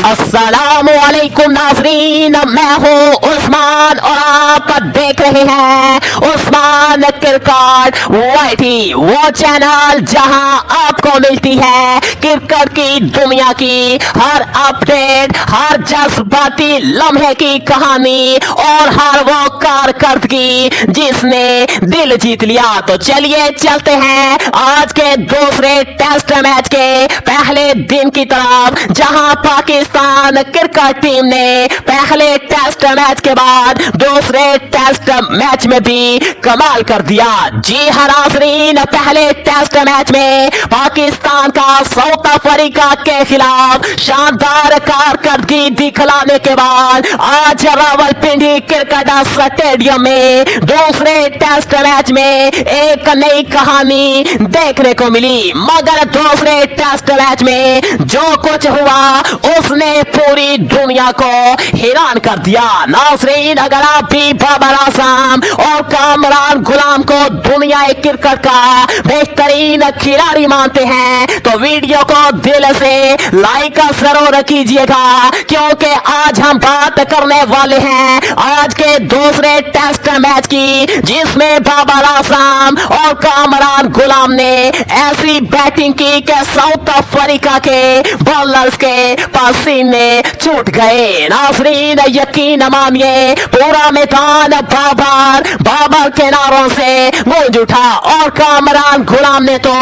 अस्सलामुअलैकुम नाज़रीन, मैं हूँ उस्मान और आप देख रहे हैं उस्मान क्रिकेट वाईटी, वो चैनल जहां आपको मिलती है क्रिकेट की दुनिया की हर अपडेट, हर जज्बाती लम्हे की कहानी और हर वो कारकर्दगी जिसने दिल जीत लिया। तो चलिए चलते हैं आज के दूसरे टेस्ट मैच के पहले दिन की तरफ, जहां पाकिस्तान क्रिकेट टीम ने पहले टेस्ट मैच के बाद दूसरे टेस्ट मैच में भी कमाल कर दिया। जी हाँ नाज़रीन, पहले टेस्ट मैच में पाकिस्तान का साउथ अफ्रीका के खिलाफ शानदार कारकर्दगी दिखलाने के बाद आज रावलपिंडी क्रिकेट स्टेडियम में दूसरे टेस्ट मैच में एक नई कहानी देखने को मिली। मगर दूसरे टेस्ट मैच में जो कुछ हुआ उसने पूरी दुनिया को हैरान कर दिया। नाज़रीन, अगर आप भी बाबर आजम और कामरान गुलाम को दुनिया क्रिकेट का बेहतरीन खिलाड़ी मानते हैं तो वीडियो को दिल से लाइक जरूर कीजिएगा, क्योंकि आज हम बात करने वाले हैं आज के दूसरे टेस्ट मैच की, जिसमें बाबर आजम और कामरान गुलाम ने ऐसी बैटिंग की कि साउथ अफ्रीका के बॉलर्स के पसीने छूट गए। नाज़रीन, यकीन मानिए पूरा मैदान बाबर के नारों से गूंज उठा और कामरान गुलाम ने तो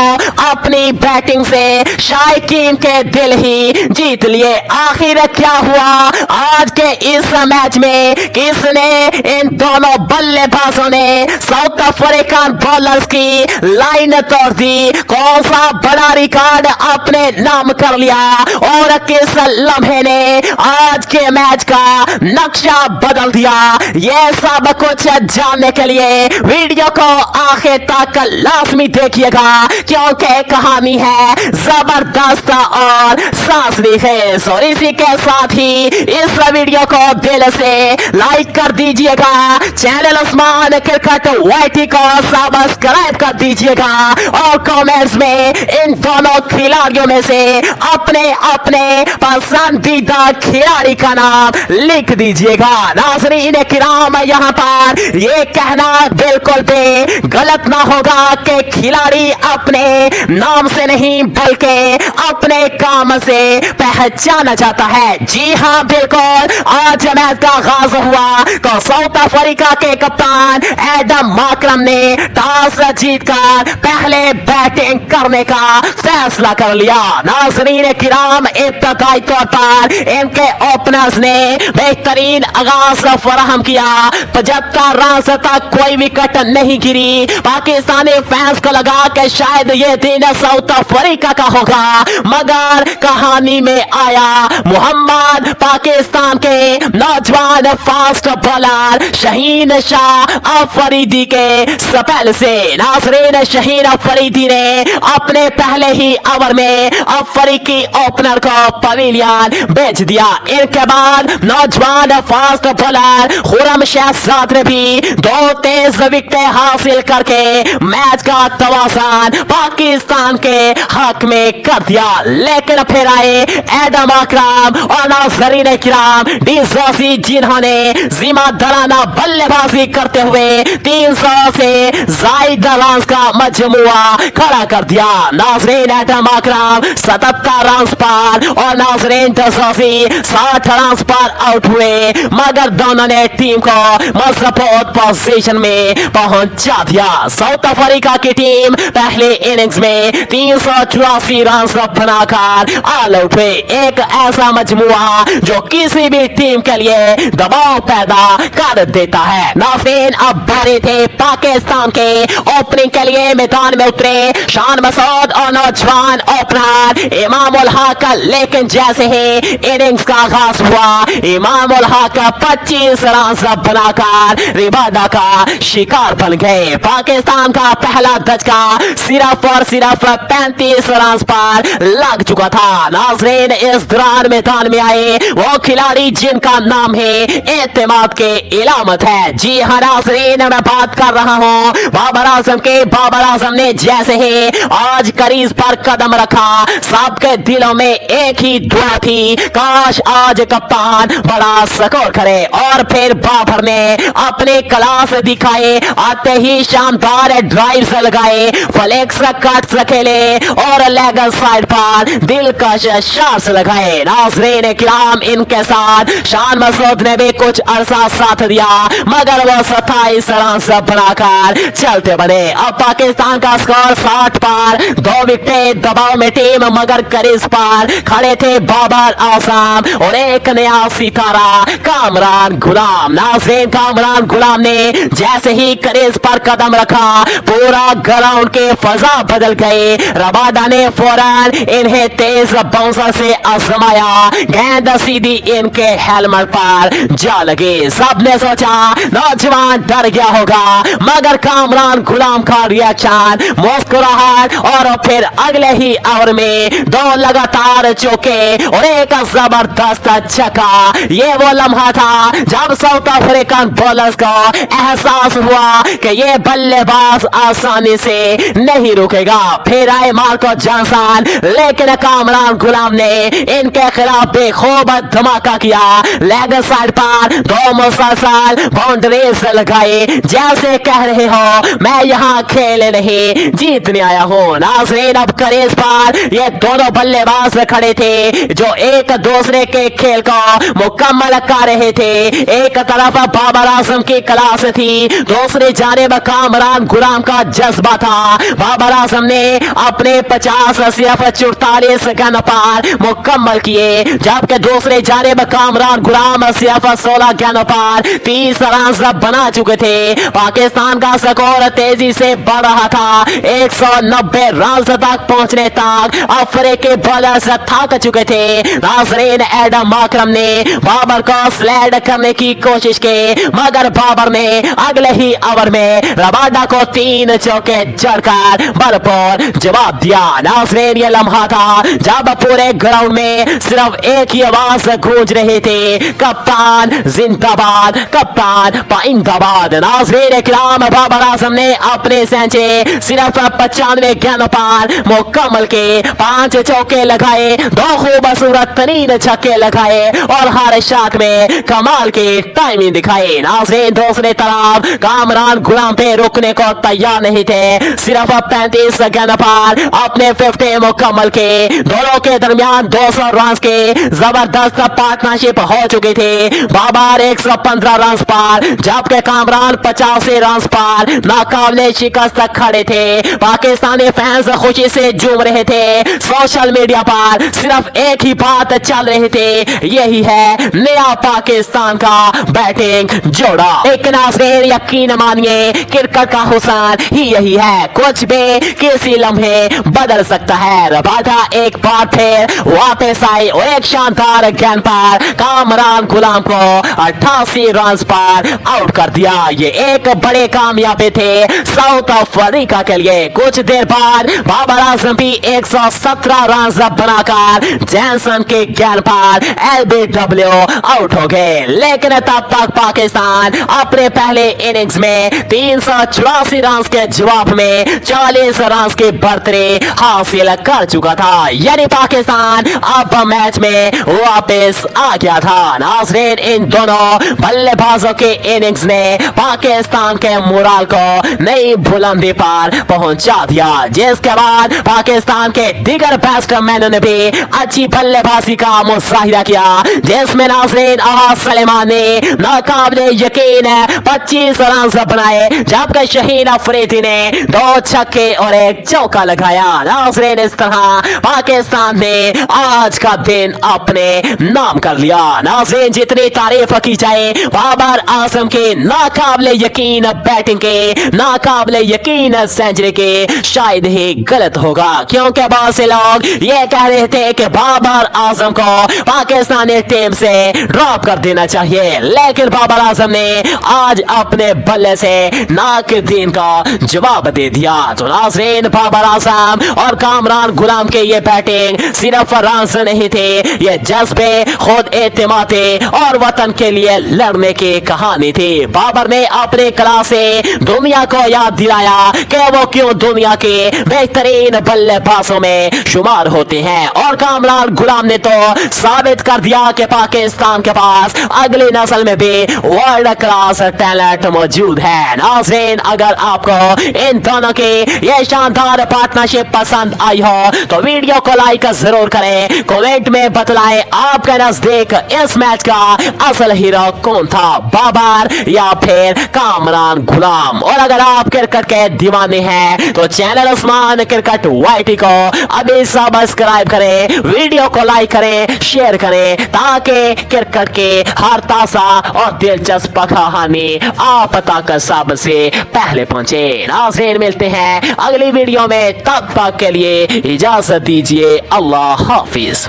अपनी बैटिंग से शायकीन के दिल ही जीत लिए। आखिर क्या हुआ आज के इस मैच में, किसने इन दोनों बल्लेबाजों ने साउथ अफ्रीकन बॉलर्स की लाइन तोड़ दी, कौन सा बड़ा रिकॉर्ड अपने नाम कर लिया और किस लम्हे ने आज के मैच का नक्शा बदल दिया, ये सब कुछ जानने के लिए वीडियो को आखिर तक लाजमी देखिएगा, क्योंकि कहानी है जबरदस्त और सांसखेज। और इसी के साथ ही इस वीडियो को दिल से लाइक कर दीजिएगा, चैनल उस्मान क्रिकेट वाईटी को सब्सक्राइब कर दीजिएगा और कमेंट्स में इन दोनों खिलाड़ियों में से अपने अपने पसंदीदा खिलाड़ी का नाम लिख दीजिएगा। नाज़रीन किराम, यहाँ पर ये कहना बिल्कुल भी गलत ना होगा कि खिलाड़ी अपने नाम से नहीं बल्कि अपने काम से पहचाना जाता है। जी हाँ बिल्कुल, आज मैच का आगाज हुआ तो साउथ अफ्रीका के कप्तान एडम माकरम ने टॉस जीतकर पहले बैटिंग करने का फैसला कर लिया। नाज़रीन किराम, इब्तदाई तौर पर इनके ओपनर्स ने बेहतरीन आगाज फराहम किया। 75 रन तक कोई विकेट नहीं गिरी। पाकिस्तानी फैंस को लगा कि शायद ये दिन साउथ अफ्रीका का होगा, मगर कहानी में आया मोहम्मद, पाकिस्तान के नौजवान फास्ट बॉलर शहीन शाह अफरीदी के स्पेल से। नाज़रीन, शहीन अफरीदी ने अपने पहले ही ओवर में अफ्रीकी ओपनर को पवेलियन भेज दिया। इनके बाद नौजवान फास्ट बॉलर खुरम शहजाद ने भी 2 तेज विकेटें हासिल करके मैच का तवाज़ुन पाकिस्तान के हक में कर दिया। लेकिन फिर आए एडम अकरम और नाज़रीन किराम डिजोसी, जिन्होंने जिम्मेदाराना बल्लेबाजी करते हुए 300 से ज़ायद रन का मजमुआ खड़ा कर दिया। नाज़रीन एडम अकरम 77 रन पर और नाज़रीन डिजोसी 60 रन पर आउट हुए, मगर दोनों ने टीम को मजबूत पोजीशन में पहुंचा दिया। साउथ अफ्रीका की टीम पहले इनिंग्स में 384 रन बनाकर ऑल आउट हुए। एक ऐसा मजमुआ जो किसी भी टीम के लिए दबाव पैदा कर देता है। नाज़रीन, अब बारी थे पाकिस्तान के ओपनिंग के लिए मैदान में उतरे शान मसूद और नौजवान ओपनर इमाम उल हक। लेकिन जैसे ही इनिंग्स का आगाज हुआ, इमाम उल हक 25 रन बनाकर रिबादा का शिकार बन गए। पाकिस्तान का पहला धचका सिर्फ और सिर्फ 35 रन पर लग चुका था। नाज़रीन, इस दौरान मैदान में आए वो खिलाड़ी जिनका नाम है एतमाद के इलामत है। जी हाँ नाज़रीन, मैं बात कर रहा हूँ बाबर आजम के। बाबर आजम ने जैसे ही आज क्रीज पर कदम रखा, सबके दिलों में एक ही हुआ थी। काश आज कप्तान बड़ा स्कोर करे। और फिर बाबर ने अपने क्लास दिखाए, आते ही शानदार ड्राइव्स लगाए, फ्लेक्स कट्स खेले और लेग साइड पर दिलकश शॉट्स लगाए। नाज़रीन किराम, इनके साथ शान मसूद ने भी कुछ अरसा साथ दिया, मगर वो 27 रन बनाकर चलते बने। अब पाकिस्तान का स्कोर 60 पर, 2 विकेट दबाव में टीम, मगर क्रीज पर खड़े थे बाबर आजम और एक नया सितारा कामरान गुलाम। नाज़रीन, कामरान गुलाम ने जैसे ही क्रीज पर कदम रखा, पूरा ग्राउंड के फजा बदल गए। रबाडा ने फौरन इन्हें तेज बाउंसर से आजमाया, गेंद सीधी इनके हेलमेट पर जा लगी। सबने सोचा नौजवान डर गया होगा, मगर कामरान गुलाम का रिएक्शन, मुस्कुराहट और फिर अगले ही ओवर में 2 लगातार चौके और एक जबरदस्त छक्का। ये वो लम्हा था जब साउथ अफ्रीकन बॉलर्स को एहसास हुआ कि ये बल्लेबाज आसानी से नहीं रुकेगा। फिर आए मार्को जॉनसन, लेकिन कामरान गुलाम ने इनके खिलाफ बेखूब धमाका किया। लेग साइड पर 2 मुसलसल बाउंड्रीज लगाए, जैसे कह रहे हो मैं यहाँ खेलने नहीं जीतने आया हूँ। नाज़रीन, अब क्रीज पर ये दोनों बल्लेबाज खड़े थे जो एक दूसरे के खेल को मुकम्मल कर रहे थे। एक तरफ बाबर आजम की क्लास थी, दूसरी जानिब कामरान गुलाम का जज्बा था। बाबर आजम ने अपने 50 सिर्फ 44 गन पर मुकम्मल किए, जबकि दूसरे जानिब कामरान गुलाम सिर्फ 16 गन पर 30 रन बना चुके थे। पाकिस्तान का स्कोर तेजी से बढ़ रहा था। 190 रन तक पहुंचने तक अफ्रीकी बॉलर्स थक चुके थे। नाज़रीन, एडम माकरम ने बाबर को स्लैड करने की कोशिश की, मगर बाबर ने अगले ही ओवर में रबाडा को 3 चौके जड़कर भरपूर जवाब दिया। नाज़रीन, ये लम्हा था जब पूरे ग्राउंड में सिर्फ एक ही आवाज गूंज रही थी, कप्तान जिंदाबाद, कप्तान पाइंदाबाद। नाज़रीन किराम, बाबर आजम ने अपने सेंचे सिर्फ 95 गेंद पर मुकम्मल के 5 चौके लगाए, 2 खूबसूरत तरीन छक्के लगाए और हर शॉट में कमाल की टाइमिंग दिखाई। नाज़रीन, दूसरी तरफ कामरान गुलाम पे रुकने को तैयार नहीं थे, सिर्फ 35 गेंद पर अपने 50 मुकम्मल के। दोनों के दरमियान 200 रन के जबरदस्त पार्टनरशिप हो चुकी थी। बाबर 115 रन पर, जबकि कामरान 85 रन पर नाकाबिले शिकस्त खड़े थे। पाकिस्तानी फैंस खुशी से झूम रहे थे। सोशल मीडिया पर सिर्फ एक ही बात चल रही थी, यही है नया पाकिस्तान का बैटिंग जोड़ा। एक नाज़रीन, यकीन मानिए क्रिकेट का हुस्न ही यही है, कुछ भी किसी लम्हे बदल सकता है। रबाडा एक बार फिर वापस आए और एक शानदार गेंद पर कामरान गुलाम को 88 रन पर आउट कर दिया। ये एक बड़े कामयाबी थे साउथ अफ्रीका के लिए। कुछ देर बाद बाबर आजम भी 117 रन बनाकर जॉनसन के गेंद पर LBW आउट हो गए, लेकिन तब तक पाकिस्तान अपने पहले इनिंग्स में 384 रन के जवाब में 40 रन की बढ़तरी हासिल कर चुका था। यानी पाकिस्तान अब मैच में वापस आ गया था। नाज़रीन, इन दोनों बल्लेबाजों के इनिंग्स ने पाकिस्तान के मोराल को नई बुलंदी पर पहुंचा दिया, जिसके बाद पाकिस्तान के दीगर बैट्समैनों ने भी अच्छी बल्लेबाजी का मुजाहिरा किया, जिसमें नाज़रीन अहाद सलेमान ने नाकाबिले यकीन 25 रन बनाए, जबकि शहीन अफरीदी ने 2 छक्के और 1 चौका लगाया। नाज़रीन, इस तरह पाकिस्तान ने आज का दिन अपने नाम कर लिया। नाज़रीन, जितनी तारीफ की जाए बाबर आजम के नाकाबिले यकीन बैटिंग के, नाकाबिले यकीन सेंचुरी के, शायद ही गलत होगा, क्योंकि बहुत से लोग ये कह रहे थे कि बाबर आजम को पाकिस्तानी टीम से ड्रॉप कर देना चाहिए, लेकिन बाबर आजम ने आज अपने बल्ले से नाकिदीन का जवाब दे दिया। तो नाज़रीन, बाबर आजम और कामरान गुलाम के ये बैटिंग सिर्फ रन नहीं थे, ये जज्बे, खुद एतमादी और वतन के लिए लड़ने की कहानी थी। बाबर ने अपने कला से दुनिया को याद दिलाया कि वो क्यों दुनिया के बेहतरीन बल्लेबाजों में शुमार होते हैं, और कामरान गुलाम ने तो साबित कर दिया कि पाकिस्तान के पास अगली नस्ल में भी वर्ल्ड क्लास टैलेंट मौजूद है। नाज़रीन, अगर आपको इन दोनों की ये शानदार पार्टनरशिप पसंद आई हो तो वीडियो को लाइक जरूर करें। कमेंट में बतलाएं आपके नजदीक इस मैच का असल हीरो कौन था, बाबर या फिर कामरान गुलाम। और अगर आप क्रिकेट के दीवाने हैं तो चैनल उस्मान क्रिकेट YT को अभी सब्सक्राइब करें, वीडियो को लाइक करें, शेयर करें ताकि क्रिकेट के हर ताजा और दिलचस्प कहानी आप तक सबसे पहले पहुंचे। नाज़रीन, मिलते हैं अगली वीडियो में, तब तक के लिए इजाजत दीजिए। अल्लाह हाफिज।